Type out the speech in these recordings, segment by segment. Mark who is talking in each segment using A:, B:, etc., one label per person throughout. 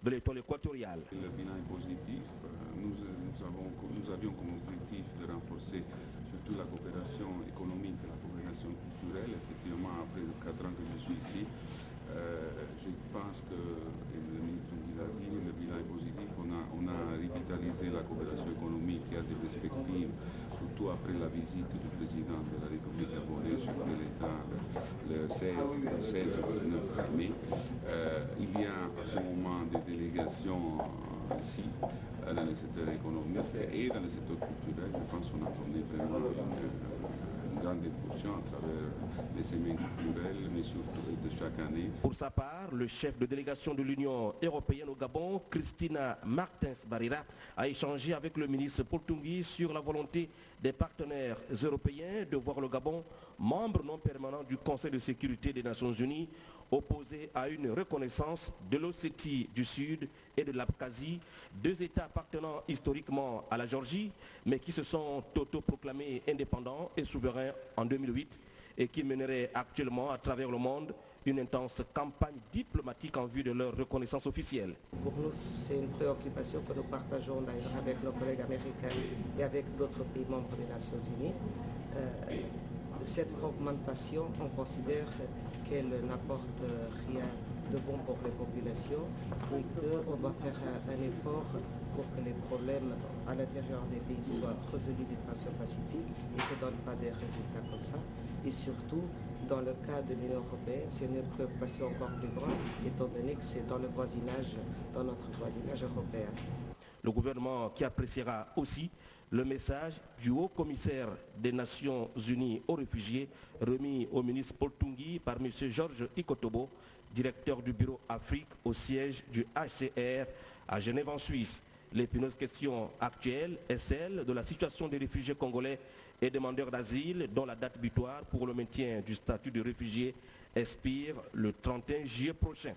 A: de l'étoile équatoriale.
B: Le bilan est positif. Nous avions comme objectif de renforcer surtout la coopération économique et la coopération culturelle. Effectivement, après 4 ans que je suis ici, je pense que le ministre l'a dit, le bilan est positif. On a revitalisé la coopération économique, il y a des perspectives, surtout après la visite du président de la République gabonaise, chef de l'État, le 16 au 19 mai. Il y a à ce moment des délégations ici, dans le secteur économique et dans le secteur culturel. Je pense qu'on a donné vraiment une grande impulsion à travers les semaines culturelles, mais surtout de chaque année.
A: Pour sa part, le chef de délégation de l'Union européenne au Gabon, Christina Martins Barira, a échangé avec le ministre Poltungui sur la volonté des partenaires européens de voir le Gabon membre non permanent du Conseil de sécurité des Nations Unies, opposé à une reconnaissance de l'Ossétie du Sud et de l'Abkhazie, 2 États appartenant historiquement à la Géorgie, mais qui se sont autoproclamés indépendants et souverains en 2008 et qui mèneraient actuellement à travers le monde une intense campagne diplomatique en vue de leur reconnaissance officielle.
C: Pour nous, c'est une préoccupation que nous partageons d'ailleurs avec nos collègues américains et avec d'autres pays membres des Nations Unies. Cette fragmentation, on considère qu'elle n'apporte rien de bon pour les populations et qu'on doit faire un effort pour que les problèmes à l'intérieur des pays soient résolus d'une façon pacifique et ne donnent pas des résultats comme ça. Et surtout, dans le cas de l'Union européenne, c'est une préoccupation encore plus grande, étant donné que c'est dans le voisinage, dans notre voisinage européen.
A: Le gouvernement qui appréciera aussi le message du haut commissaire des Nations Unies aux réfugiés remis au ministre Poltungui par M. Georges Ikotobo, directeur du bureau Afrique au siège du HCR à Genève en Suisse. L'épineuse question actuelle est celle de la situation des réfugiés congolais et demandeurs d'asile dont la date butoir pour le maintien du statut de réfugié expire le 31 juillet prochain.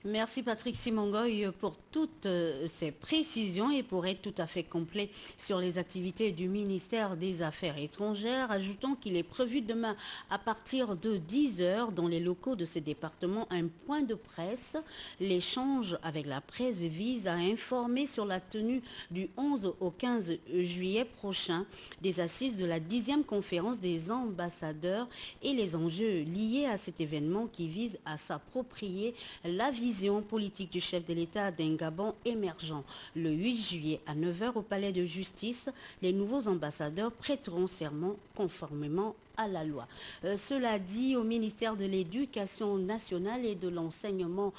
D: Merci Patrick Simongoy pour toutes ces précisions et pour être tout à fait complet sur les activités du ministère des Affaires étrangères. Ajoutons qu'il est prévu demain à partir de 10 h dans les locaux de ce département un point de presse. L'échange avec la presse vise à informer sur la tenue du 11 au 15 juillet prochain des assises de la 10e conférence des ambassadeurs et les enjeux liés à cet événement qui vise à s'approprier la vision politique du chef de l'État d'un Gabon émergent. Le 8 juillet à 9 h au palais de justice, les nouveaux ambassadeurs prêteront serment conformément à la loi. Cela dit, au ministère de l'Éducation nationale et de l'enseignement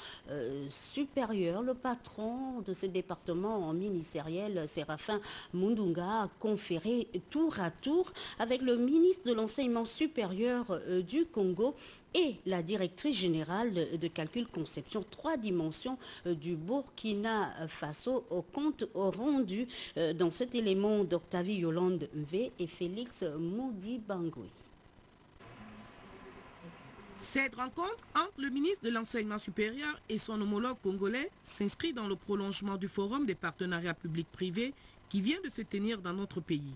D: supérieur, le patron de ce département ministériel, Séraphin Mundunga, a conféré tour à tour avec le ministre de l'enseignement supérieur du Congo et la directrice générale de calcul conception 3 dimensions du Burkina Faso au compte rendu dans cet élément d'Octavie Yolande V et Félix Moudi Bangoui.
E: Cette rencontre entre le ministre de l'Enseignement supérieur et son homologue congolais s'inscrit dans le prolongement du forum des partenariats publics-privés qui vient de se tenir dans notre pays.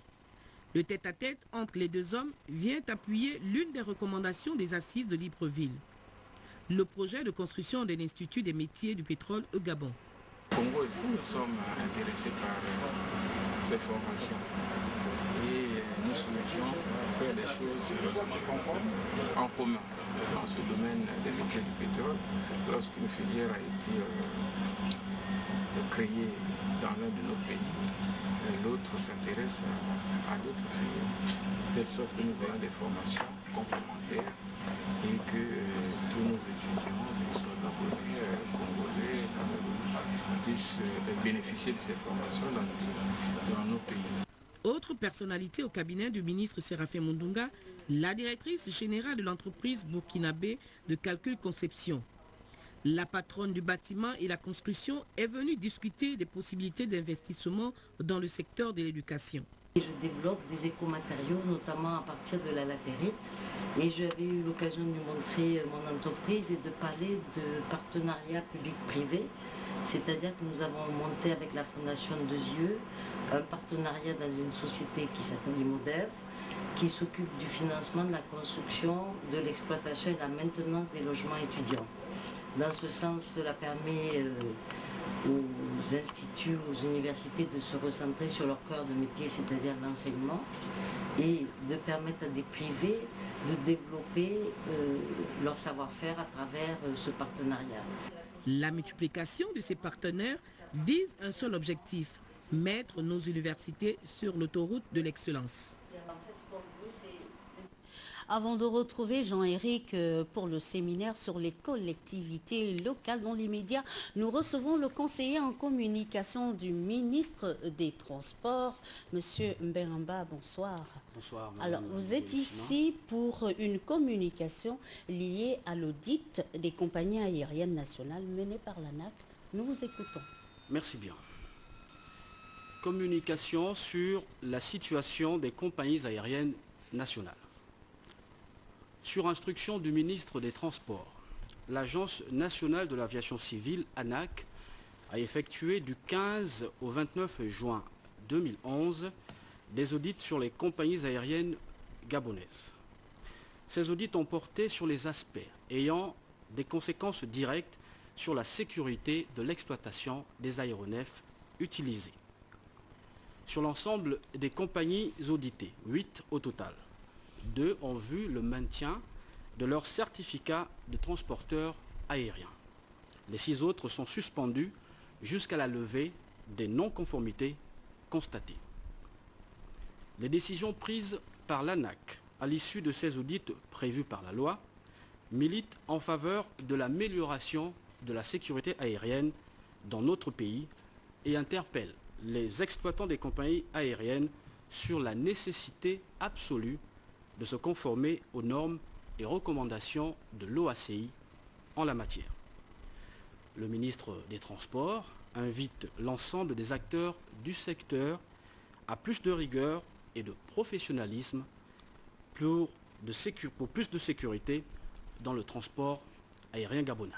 E: Le tête-à-tête entre les deux hommes vient appuyer l'une des recommandations des assises de Libreville, le projet de construction de l'Institut des métiers du pétrole au Gabon.
F: Au Congo ici, nous sommes intéressés par ces formations et nous souhaitons faire des choses en commun dans ce domaine des métiers du pétrole. Lorsqu'une filière a été créée dans l'un de nos pays, l'autre s'intéresse à d'autres filières, de telle sorte que nous ayons des formations complémentaires et que tous nos étudiants, qu'ils soient gabonais, congolais, camerounais, puissent bénéficier de ces formations dans nos pays.
E: Autre personnalité au cabinet du ministre Séraphin Mundunga, la directrice générale de l'entreprise burkinabé de calcul conception. La patronne du bâtiment et la construction est venue discuter des possibilités d'investissement dans le secteur de l'éducation.
G: Je développe des écomatériaux, notamment à partir de la latérite. Et j'avais eu l'occasion de lui montrer mon entreprise et de parler de partenariat public-privé. C'est-à-dire que nous avons monté avec la Fondation Deuxieux un partenariat dans une société qui s'appelle Imodev, qui s'occupe du financement de la construction, de l'exploitation et de la maintenance des logements étudiants. Dans ce sens, cela permet aux instituts, aux universités de se recentrer sur leur cœur de métier, c'est-à-dire l'enseignement, et de permettre à des privés de développer leur savoir-faire à travers ce partenariat.
E: La multiplication de ces partenaires vise un seul objectif, mettre nos universités sur l'autoroute de l'excellence.
D: Avant de retrouver Jean-Éric pour le séminaire sur les collectivités locales dans les médias, nous recevons le conseiller en communication du ministre des Transports, M. Mberamba. Bonsoir.
H: Bonsoir.
D: Alors, vous êtes ici pour une communication liée à l'audit des compagnies aériennes nationales menées par l'ANAC. Nous vous écoutons.
H: Merci bien. Communication sur la situation des compagnies aériennes nationales. Sur instruction du ministre des Transports, l'Agence nationale de l'aviation civile, ANAC, a effectué du 15 au 29 juin 2011 des audits sur les compagnies aériennes gabonaises. Ces audits ont porté sur les aspects ayant des conséquences directes sur la sécurité de l'exploitation des aéronefs utilisés. Sur l'ensemble des compagnies auditées, 8 au total, 2 ont vu le maintien de leur certificat de transporteur aérien. Les 6 autres sont suspendus jusqu'à la levée des non-conformités constatées. Les décisions prises par l'ANAC à l'issue de ces audits prévus par la loi militent en faveur de l'amélioration de la sécurité aérienne dans notre pays et interpellent les exploitants des compagnies aériennes sur la nécessité absolue de se conformer aux normes et recommandations de l'OACI en la matière. Le ministre des Transports invite l'ensemble des acteurs du secteur à plus de rigueur et de professionnalisme pour plus de sécurité dans le transport aérien gabonais.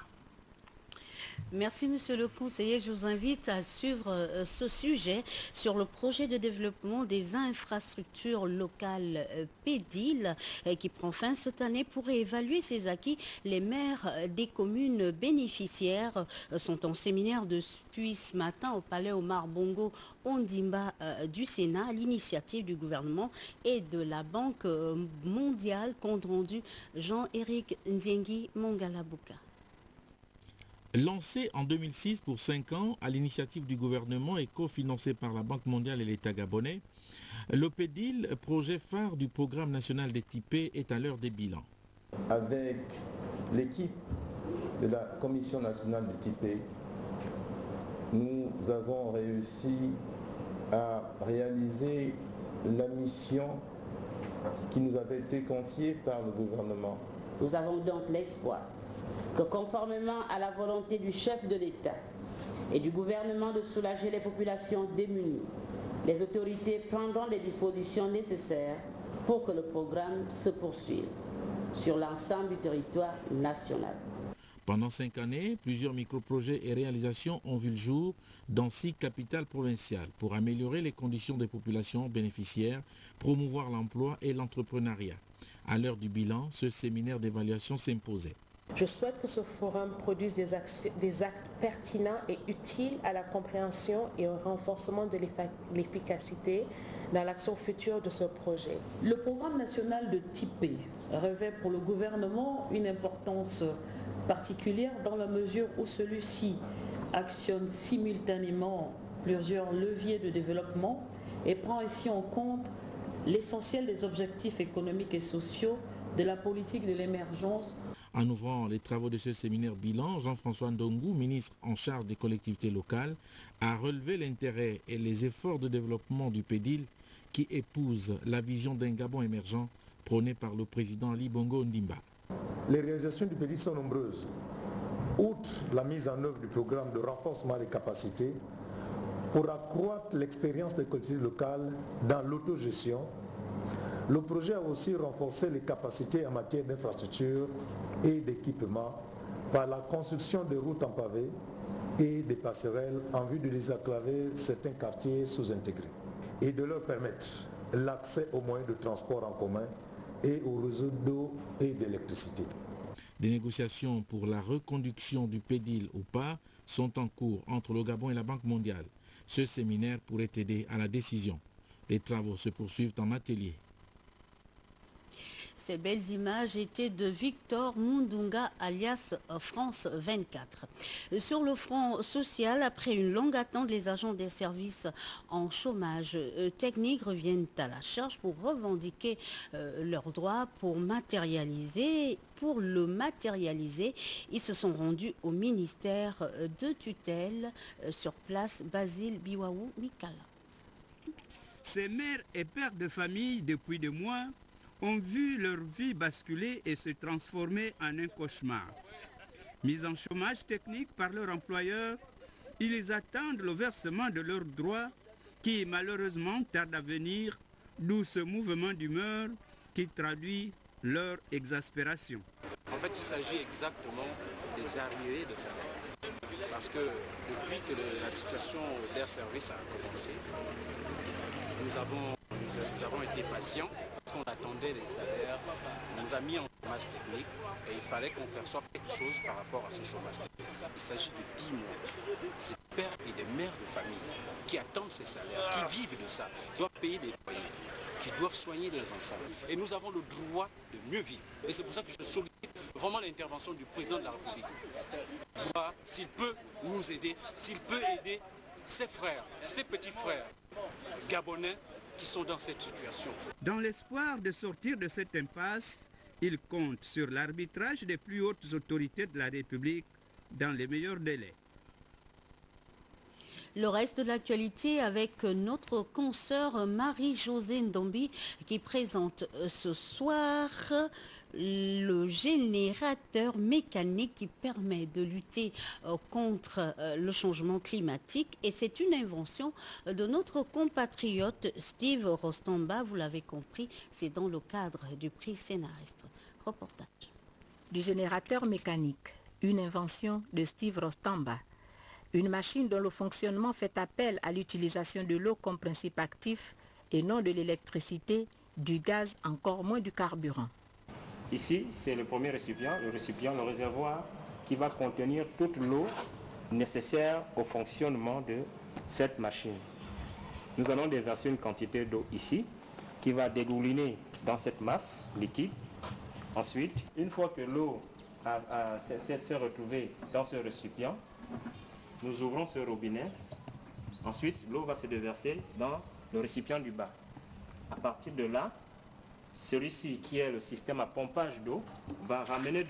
D: Merci, monsieur le conseiller. Je vous invite à suivre ce sujet sur le projet de développement des infrastructures locales PEDIL qui prend fin cette année. Pour évaluer ses acquis, les maires des communes bénéficiaires sont en séminaire depuis ce matin au palais Omar Bongo Ondimba du Sénat à l'initiative du gouvernement et de la Banque mondiale. Compte rendu Jean-Éric Ndiengi Mongalabuka.
I: Lancé en 2006 pour 5 ans à l'initiative du gouvernement et cofinancé par la Banque mondiale et l'État gabonais, l'OPEDIL, projet phare du programme national des typés, est à l'heure des bilans.
J: Avec l'équipe de la Commission nationale des typés, nous avons réussi à réaliser la mission qui nous avait été confiée par le gouvernement.
K: Nous avons donc l'espoir que conformément à la volonté du chef de l'État et du gouvernement de soulager les populations démunies, les autorités prendront les dispositions nécessaires pour que le programme se poursuive sur l'ensemble du territoire national.
I: Pendant 5 années, plusieurs micro-projets et réalisations ont vu le jour dans 6 capitales provinciales pour améliorer les conditions des populations bénéficiaires, promouvoir l'emploi et l'entrepreneuriat. À l'heure du bilan, ce séminaire d'évaluation s'imposait.
L: Je souhaite que ce forum produise des actes pertinents et utiles à la compréhension et au renforcement de l'efficacité dans l'action future de ce projet.
M: Le programme national de typé revêt pour le gouvernement une importance particulière dans la mesure où celui-ci actionne simultanément plusieurs leviers de développement et prend ici en compte l'essentiel des objectifs économiques et sociaux de la politique de l'émergence.
I: En ouvrant les travaux de ce séminaire bilan, Jean-François Ndongo, ministre en charge des collectivités locales, a relevé l'intérêt et les efforts de développement du PEDIL qui épouse la vision d'un Gabon émergent prônée par le président Ali Bongo Ondimba.
N: Les réalisations du PEDIL sont nombreuses. Outre la mise en œuvre du programme de renforcement des capacités pour accroître l'expérience des collectivités locales dans l'autogestion, le projet a aussi renforcé les capacités en matière d'infrastructure et d'équipement par la construction de routes en pavé et des passerelles en vue de désenclaver certains quartiers sous-intégrés et de leur permettre l'accès aux moyens de transport en commun et aux réseaux d'eau et d'électricité.
I: Des négociations pour la reconduction du PEDIL au pas sont en cours entre le Gabon et la Banque mondiale. Ce séminaire pourrait aider à la décision. Les travaux se poursuivent en atelier.
D: Ces belles images étaient de Victor Mundunga alias France 24. Sur le front social, après une longue attente, les agents des services en chômage technique reviennent à la charge pour revendiquer leurs droits. Pour le matérialiser, ils se sont rendus au ministère de tutelle sur place Basile Biwaou Mikala.
O: Ces mères et pères de famille, depuis des mois, ont vu leur vie basculer et se transformer en un cauchemar. Mis en chômage technique par leur employeur, ils attendent le versement de leurs droits qui malheureusement tarde à venir, d'où ce mouvement d'humeur qui traduit leur exaspération.
H: En fait, il s'agit exactement des arriérés de salaire. Parce que depuis que la situation d'Air Service a commencé, nous avons été patients parce qu'on attendait les salaires. On nous a mis en chômage technique et il fallait qu'on perçoive quelque chose par rapport à ce chômage technique. Il s'agit de 10 mois. Ces pères et des mères de famille qui attendent ces salaires, qui vivent de ça, qui doivent payer des loyers, qui doivent soigner leurs enfants. Et nous avons le droit de mieux vivre. Et c'est pour ça que je sollicite vraiment l'intervention du président de la République. Voir s'il peut nous aider, s'il peut aider ses frères, ses petits frères gabonais qui sont dans cette situation.
O: Dans l'espoir de sortir de cette impasse, il compte sur l'arbitrage des plus hautes autorités de la République dans les meilleurs délais.
D: Le reste de l'actualité avec notre consoeur Marie-Josée Ndombi qui présente ce soir le générateur mécanique qui permet de lutter contre le changement climatique. Et c'est une invention de notre compatriote Steve Rostamba. Vous l'avez compris, c'est dans le cadre du prix scénariste. Reportage.
P: Du générateur mécanique, une invention de Steve Rostamba. Une machine dont le fonctionnement fait appel à l'utilisation de l'eau comme principe actif et non de l'électricité, du gaz, encore moins du carburant.
Q: Ici, c'est le premier récipient, le réservoir qui va contenir toute l'eau nécessaire au fonctionnement de cette machine. Nous allons déverser une quantité d'eau ici qui va dégouliner dans cette masse liquide. Ensuite, une fois que l'eau s'est retrouvée dans ce récipient, nous ouvrons ce robinet. Ensuite, l'eau va se déverser dans le récipient du bas. À partir de là, celui-ci, qui est le système à pompage d'eau, va ramener de